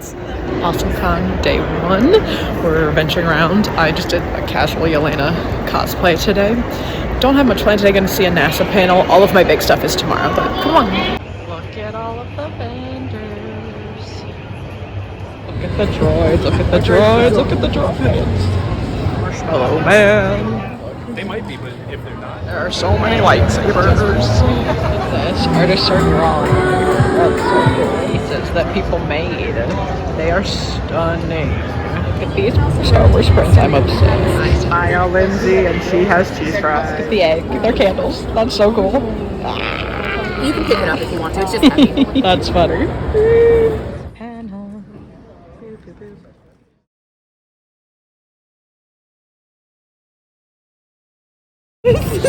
It's AwesomeCon day 1. We're venturing around. I just did a casual Yelena cosplay today. Don't have much planned today. Going to see a NASA panel. All of my big stuff is tomorrow, but come on. Look at all of the vendors. Look at the droids. Look at the droids. Look at the droids. Marshmallow Man. They might be, but if they're not. There are so many lightsabers. This artists are drawing pieces that people made. They are stunning. Look at these Star Wars prints. I'm obsessed. I smile Lindsay and she has cheese fries. Look at the egg. They're candles. That's so cool. You can pick it up if you want to. It's just heavy. That's funny.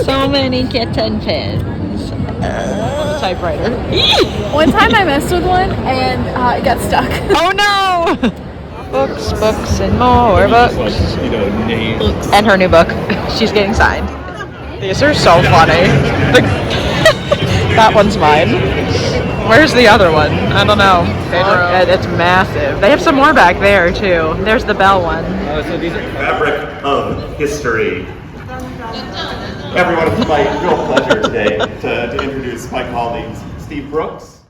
So many kitten pins. Typewriter. One time I messed with one and it got stuck. Oh no! Books, books, and more books. You know, names. And her new book. She's getting signed. These are so funny. That one's mine. Where's the other one? I don't know. It's massive. They have some more back there too. There's the Bell one. So these are Fabric of history. Everyone, it's my real pleasure today to introduce my colleagues, Steve Brooks.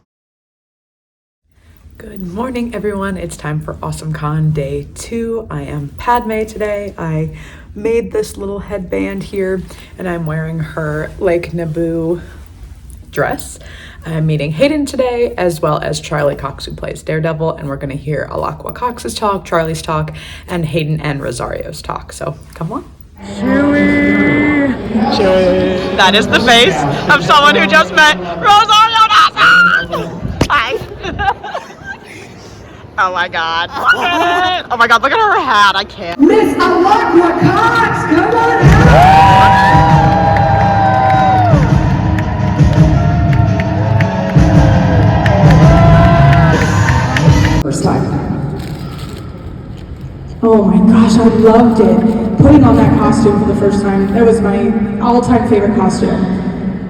Good morning, everyone. It's time for AwesomeCon day 2. I am Padme today. I made this little headband here, and I'm wearing her Lake Naboo dress. I'm meeting Hayden today, as well as Charlie Cox, who plays Daredevil, and we're going to hear Alaqua Cox's talk, Charlie's talk, and Hayden and Rosario's talk. So come on. Chewie! That is the face of someone who just met Rosario Dawson! Hi! Oh my god. Look at it! Oh my god, look at her hat. I can't. Miss Alaqua Cox, come on out! First time. Oh my gosh, I loved it. Putting on that costume for the first time, that was my all-time favorite costume.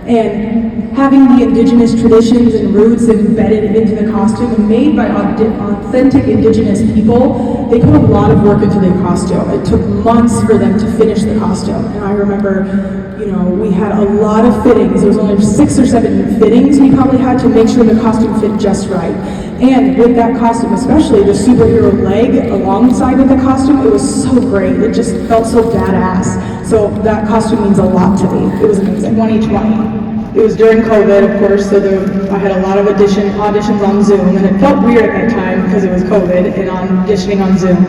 And having the indigenous traditions and roots embedded into the costume and made by authentic indigenous people, they put a lot of work into the costume. It took months for them to finish the costume. And I remember, you know, we had a lot of fittings. There was only 6 or 7 fittings we probably had to make sure the costume fit just right. And with that costume, especially the superhero leg alongside with the costume, it was so great. It just felt so badass. So that costume means a lot to me. It was amazing. 2020. It was during COVID, of course, so I had a lot of auditions on Zoom, and it felt weird at that time because it was COVID and auditioning on Zoom.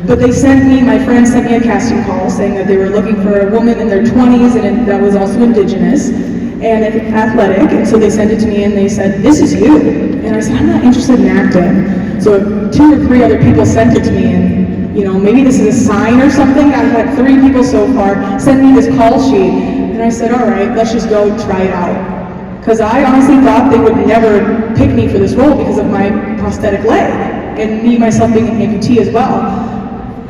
But my friends sent me a casting call saying that they were looking for a woman in their 20s and that was also indigenous and athletic, and so they sent it to me and they said, "This is you." And I said, "I'm not interested in acting." So 2 or 3 other people sent it to me, and you know, maybe this is a sign or something. I've had 3 people so far send me this call sheet. And I said, all right, let's just go try it out. Because I honestly thought they would never pick me for this role because of my prosthetic leg, and me, myself, being an amputee as well.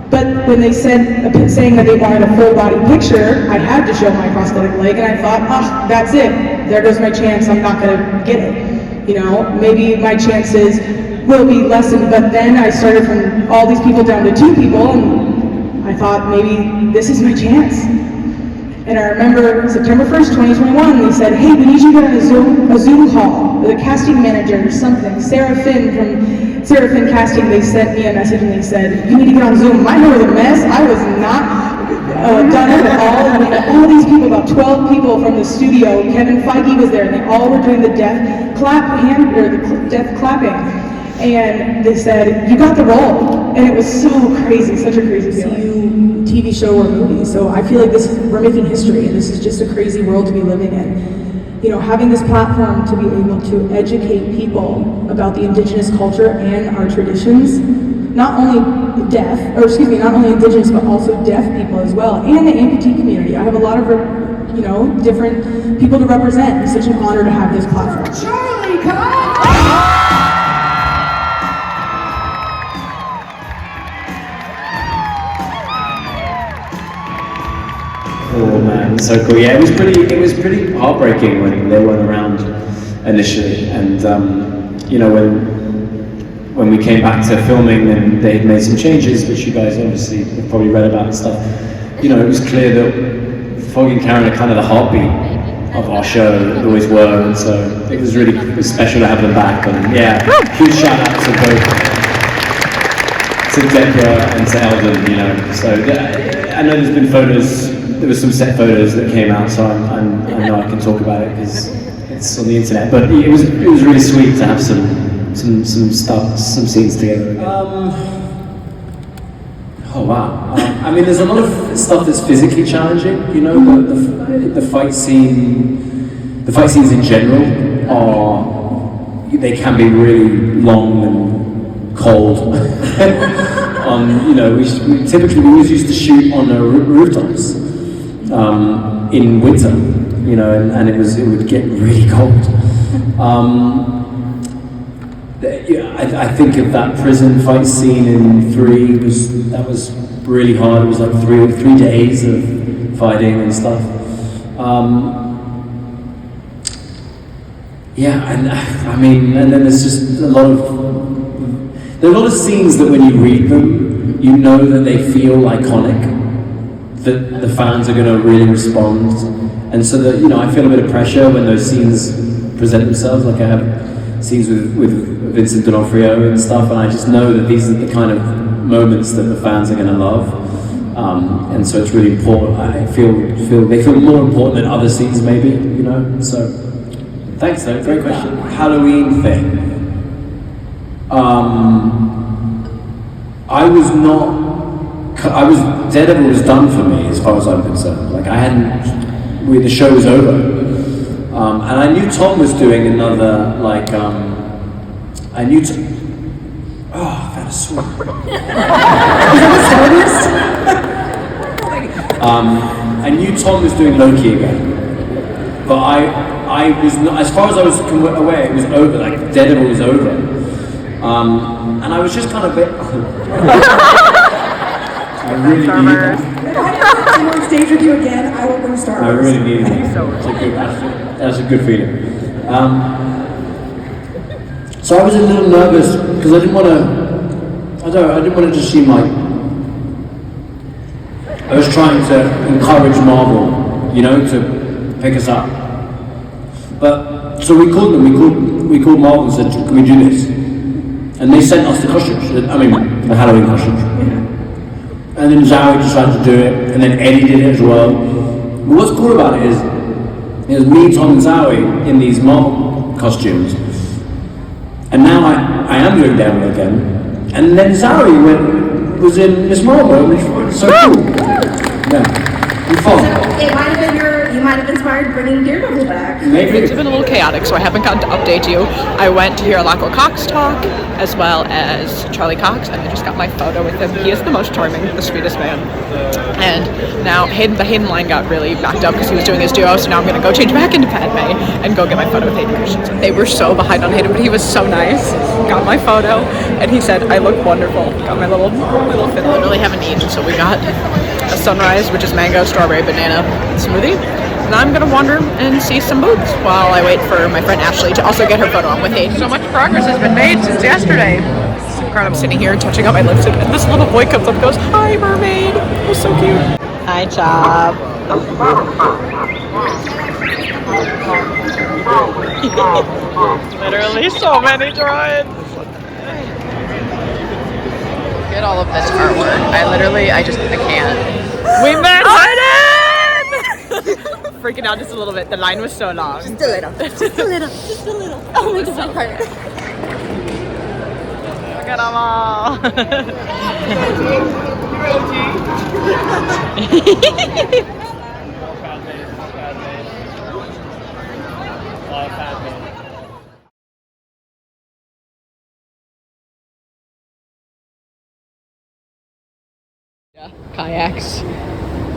But when they said, saying that they wanted a full body picture, I had to show my prosthetic leg, and I thought, that's it. There goes my chance, I'm not gonna get it. You know, maybe my chances will be lessened, but then I started from all these people down to 2 people, and I thought maybe this is my chance. And I remember September 1st, 2021, they said, hey, we need you to get on a Zoom call with a casting manager or something. Sarah Finn from Sarah Finn Casting, they sent me a message and they said, you need to get on Zoom. I know the mess. I was not done at all. And we had all these people, about 12 people from the studio. Kevin Feige was there, and they all were doing the death clapping. And they said, you got the role. And it was so crazy, such a crazy feeling. TV show or movie. So I feel like we're making history, and this is just a crazy world to be living in. You know, having this platform to be able to educate people about the indigenous culture and our traditions, not only indigenous, but also deaf people as well, and the amputee community. I have a lot of, different people to represent. It's such an honor to have this platform. Charlie Cox! Oh man, so cool. Yeah, it was pretty heartbreaking when they weren't around initially, and when when we came back to filming, and they had made some changes, which you guys obviously have probably read about and stuff. You know, it was clear that Foggy and Karen are kind of the heartbeat of our show, it always were, and so it was really special to have them back. And yeah, huge shout out to both, to Deborah and to Eldon, you know. So I know there's been photos, there were some set photos that came out, so I know I can talk about it because it's on the internet. But it was really sweet to have some scenes together. Oh wow! I mean, there's a lot of stuff that's physically challenging. You know, the fight scenes in general they can be really long and cold. You know, we typically always used to shoot on rooftops in winter. You know, and it would get really cold. I think of that prison fight scene in 3 that was really hard. It was like 3 days of fighting and stuff. Yeah, and I mean, and then there's just there are a lot of scenes that when you read them, you know that they feel iconic, that the fans are going to really respond, and so that, you know, I feel a bit of pressure when those scenes present themselves. Like I have scenes with Vincent D'Onofrio and stuff, and I just know that these are the kind of moments that the fans are going to love, and so it's really important. I feel they feel more important than other scenes, maybe, you know. So thanks, though. Great question. Halloween thing. Daredevil was done for me as far as I'm concerned. Like the show was over. And I knew Tom was doing another, like, I knew oh, that is sweet. I knew Tom was doing Loki again. But I was not, as far as I was aware, it was over, like, Daredevil was over. And I was just kind of a bit... I really needed that. If I ever come on stage with you again, I will bring Star Wars. I really needed that. That's a good feeling. So I was a little nervous because I didn't want to just seem like I was trying to encourage Marvel, you know, to pick us up. But so we called them. We called Marvel and said, "Can we do this?" And they sent us the costumes. I mean, the Halloween costumes. And then Zowie decided to do it, and then Eddie did it as well. But what's cool about it is me, Tom, and Zowie in these Marvel costumes. And now I am doing Daredevil again. And then Zowie was in Miss Marvel, which was so cool. Yeah, and fun. So it might have been you might have inspired bringing Daredevil back. Maybe. It's been a little chaotic, so I haven't gotten to update you. I went to hear Lacko Cox talk, as well as Charlie Cox, and I just got my photo with him. He is the most charming, the sweetest man. And now the Hayden line got really backed up because he was doing his duo, so now I'm going to go change back into Padme and go get my photo with Hayden Christensen. They were so behind on Hayden, but he was so nice. Got my photo, and he said, "I look wonderful." Got my little fit. Literally haven't eaten, so we got a sunrise, which is mango, strawberry, banana smoothie. And I'm gonna wander and see some boobs while I wait for my friend Ashley to also get her photo on with Hayden. So much progress has been made since yesterday. It's incredible. I'm sitting here touching up my lipstick, and this little boy comes up and goes, "Hi, mermaid." It was so cute. Hi, Chop. Literally so many droids. Get all of this artwork. I can't. We met Hayden! Freaking out just a little bit. The line was so long. Just a little. Just a little. Just a little. Oh my god. Look at them all. Kayaks,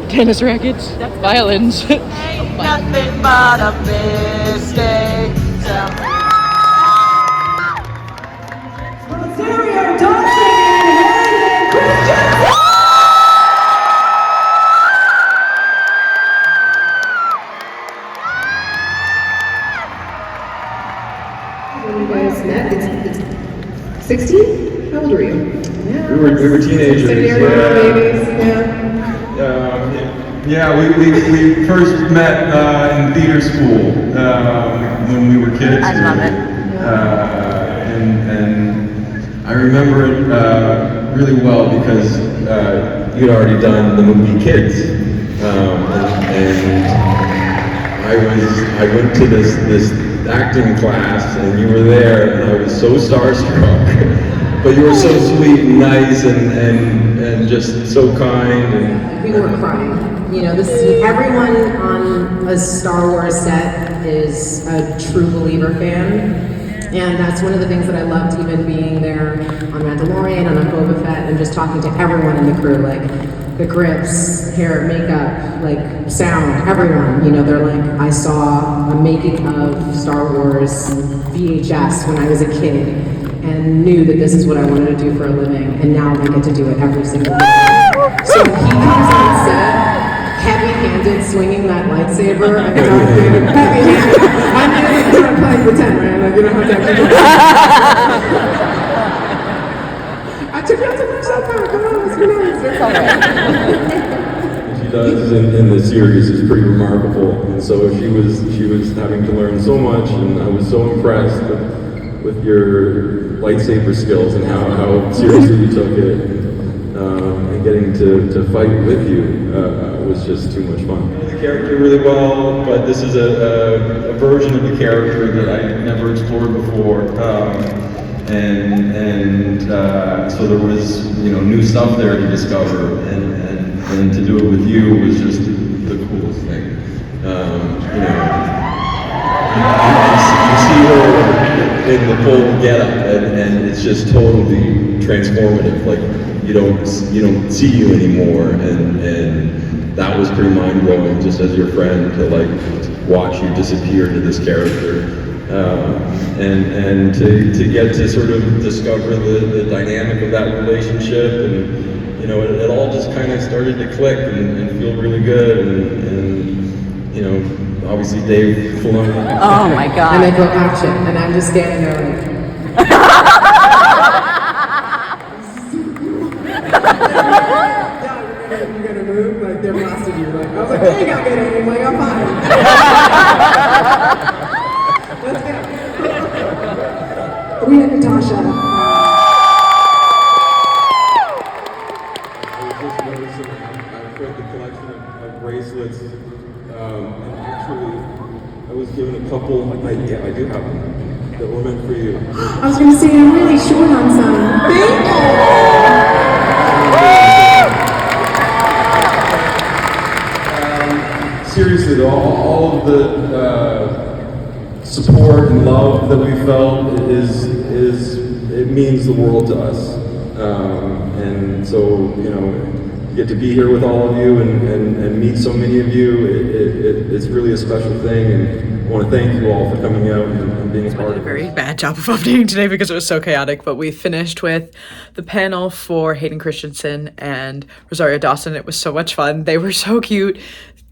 tennis rackets, violins. Nothing but a mistake. Rosario Dawson and Hayden Christensen! When you guys met, it's 16? How old were you? We were teenagers. Babies, We first met in theater school when we were kids. I love it. And I remember it really well because you'd already done the movie Kids, and I went to this acting class and you were there and I was so starstruck. But you were so sweet and nice and just so kind and We were crying. You know, everyone on a Star Wars set is a true believer fan. And that's one of the things that I loved, even being there on Mandalorian and on Boba Fett and just talking to everyone in the crew, like the grips, hair, makeup, like sound, everyone. You know, they're like, I saw a making of Star Wars VHS when I was a kid and knew that this is what I wanted to do for a living, and now I get to do it every single day. So he comes on set, heavy-handed, swinging that lightsaber. I mean, heavy-handed. I'm trying to play pretend, right? Like, you don't have to actually do it. I took you out to lunch that time. Come on, let's be nice. It's all right. what she does in the series is pretty remarkable. And so she was having to learn so much, and I was so impressed with your lightsaber skills and how seriously you took it. And getting to fight with you was just too much fun. The character really well, but this is a version of the character that I never explored before, so there was new stuff there to discover, and to do it with you was just the coolest thing. You see her in the full getup, and it's just totally transformative. Like you don't see you anymore, and that was pretty mind blowing. Just as your friend, to watch you disappear into this character, and to get to sort of discover the dynamic of that relationship, and it all just kind of started to click and feel really good, and obviously Dave Filoni. Oh my God. And they go action, and I'm just standing there like. You're gonna move, like they're blasting you. Like, I was like, they got me. I'm like, I'm fine. Let's go. We had Natasha. I've read the collection of bracelets, and actually, I was given a couple. I do have them that were meant for you. I was going to say, I'm really short on some. Thank you! Seriously though, all of the support and love that we felt it means the world to us. And so, get to be here with all of you and meet so many of you. It's really a special thing, and I want to thank you all for coming out and being a part of it. I did a very bad job of updating today because it was so chaotic, but we finished with the panel for Hayden Christensen and Rosario Dawson. It was so much fun. They were so cute.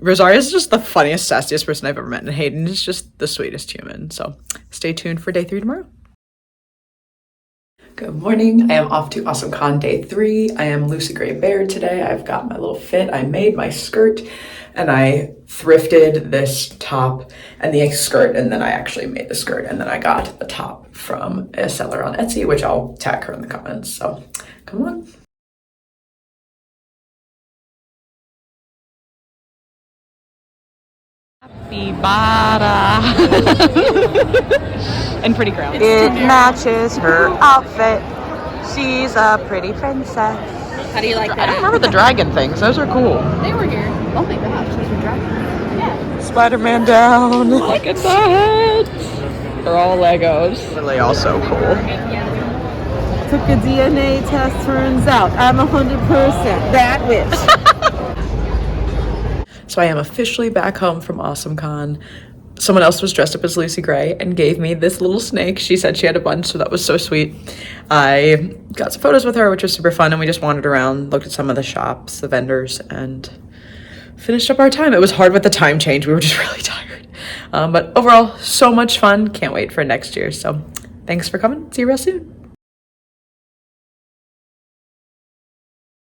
Rosario is just the funniest, sassiest person I've ever met, and Hayden is just the sweetest human. So stay tuned for day 3 tomorrow. Good morning. I am off to AwesomeCon day 3. I am Lucy Gray Baird today. I've got my little fit. I made my skirt and I thrifted this top and the skirt, and then I actually made the skirt, and then I got the top from a seller on Etsy, which I'll tag her in the comments. So come on. Capybara. And pretty girl. It matches her outfit. She's a pretty princess. How do you like that? I don't remember the dragon things. Those are cool. They were here. Oh my gosh, those were driving. Yeah. Spider-Man down. Look at that. They're all Legos. Really also cool. Took a DNA test, turns out I'm 100% that witch. So I am officially back home from AwesomeCon. Someone else was dressed up as Lucy Gray and gave me this little snake. She said she had a bunch, so that was so sweet. I got some photos with her, which was super fun, and we just wandered around, looked at some of the shops, the vendors, and finished up our time. It was hard with the time change. We were just really tired. But overall, so much fun. Can't wait for next year. So thanks for coming. See you real soon.